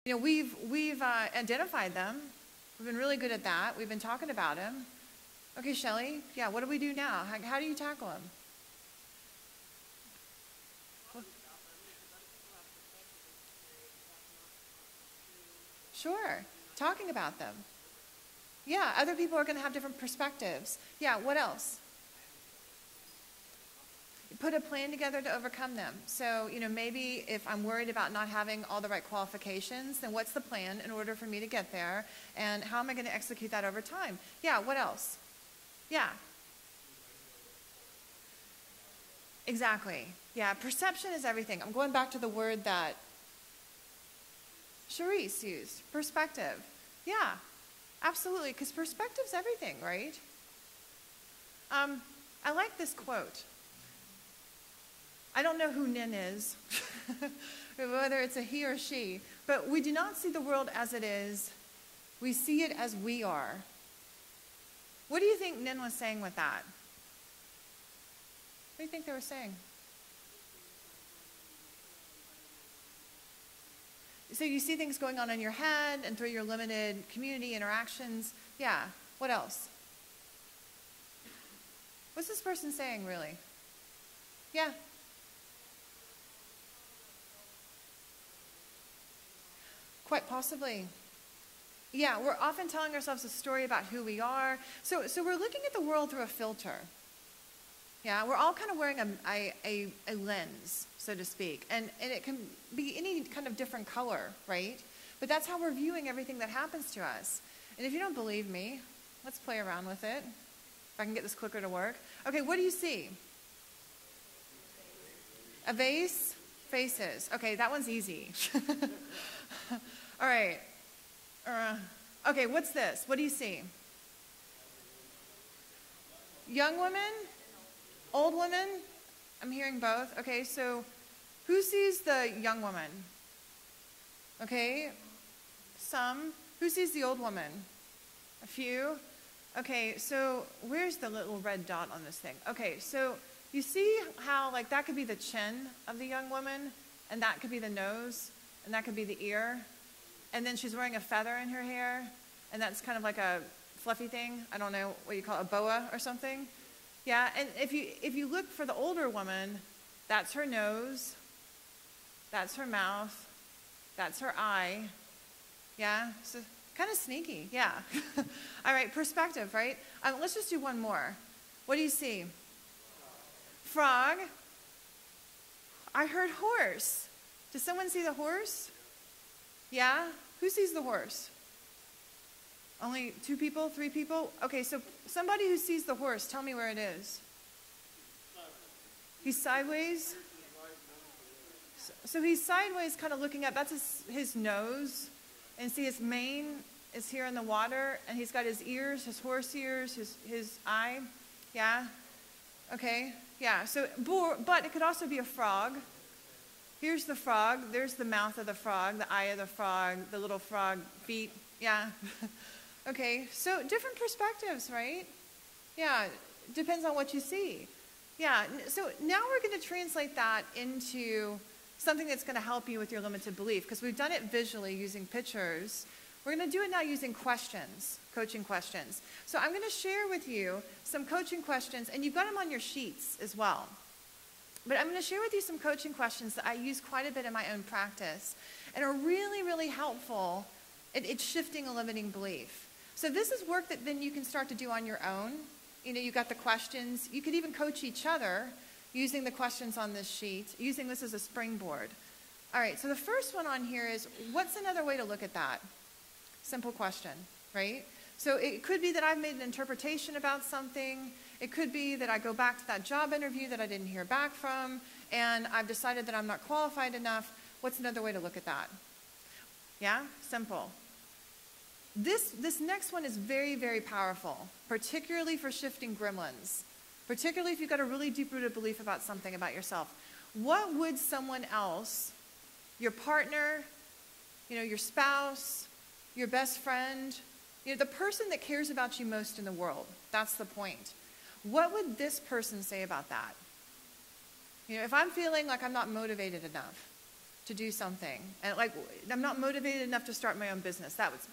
You know, we've identified them. We've been really good at that. We've been talking about them. Okay, Shelley, yeah, what do we do now? How do you tackle them? Sure, talking about them. Yeah, other people are going to have different perspectives. Yeah, what else? Put a plan together to overcome them. So, you know, maybe if I'm worried about not having all the right qualifications, then what's the plan in order for me to get there? And how am I going to execute that over time? Yeah, what else? Yeah. Exactly. Yeah, perception is everything. I'm going back to the word that Charisse used, perspective. Yeah, absolutely, because perspective's everything, right? I like this quote. I don't know who Nin is, whether it's a he or she, but we do not see the world as it is. We see it as we are. What do you think Nin was saying with that? What do you think they were saying? So you see things going on in your head and through your limited community interactions. Yeah, what else? What's this person saying, really? Yeah. Quite possibly. Yeah, we're often telling ourselves a story about who we are. So we're looking at the world through a filter. Yeah, we're all kind of wearing a lens, so to speak. And it can be any kind of different color, right? But that's how we're viewing everything that happens to us. And if you don't believe me, let's play around with it. If I can get this clicker to work. Okay, what do you see? A vase? Faces. Okay, that one's easy. All right. Okay, what's this? What do you see? Young women? Old women? I'm hearing both. Okay, so who sees the young woman? Okay, some. Who sees the old woman? A few. Okay, so where's the little red dot on this thing? Okay, so you see how like that could be the chin of the young woman, and that could be the nose, and that could be the ear, and then she's wearing a feather in her hair, and that's kind of like a fluffy thing. I don't know what you call it, a boa or something. Yeah, and if you look for the older woman, that's her nose, that's her mouth, that's her eye. Yeah, so kind of sneaky. Yeah. All right, perspective, right? Let's just do one more. What do you see? Frog. I heard horse. Does someone see the horse? Yeah? Who sees the horse? Only 2 people, 3 people? Okay, so somebody who sees the horse, tell me where it is. He's sideways? So he's sideways kind of looking up. That's his nose. And see his mane is here in the water. And he's got his ears, his horse ears, his eye. Yeah? Okay. Yeah, so, but it could also be a frog. Here's the frog. There's the mouth of the frog, the eye of the frog, the little frog feet. Yeah. Okay, so different perspectives, right? Yeah, depends on what you see. Yeah, so now we're going to translate that into something that's going to help you with your limited belief, because we've done it visually using pictures. We're going to do it now using questions, coaching questions. So I'm going to share with you some coaching questions, and you've got them on your sheets as well. But I'm going to share with you some coaching questions that I use quite a bit in my own practice and are really, really helpful at shifting a limiting belief. So this is work that then you can start to do on your own. You know, you've got the questions. You could even coach each other using the questions on this sheet, using this as a springboard. All right, so the first one on here is, what's another way to look at that? Simple question, right? So it could be that I've made an interpretation about something. It could be that I go back to that job interview that I didn't hear back from, and I've decided that I'm not qualified enough. What's another way to look at that? Yeah, simple. This next one is very, very powerful, particularly for shifting gremlins, particularly if you've got a really deep-rooted belief about something about yourself. What would someone else, your partner, you know, your spouse, your best friend, you know, the person that cares about you most in the world, that's the point. What would this person say about that? You know, if I'm feeling like I'm not motivated enough to do something. And like, I'm not motivated enough to start my own business. That was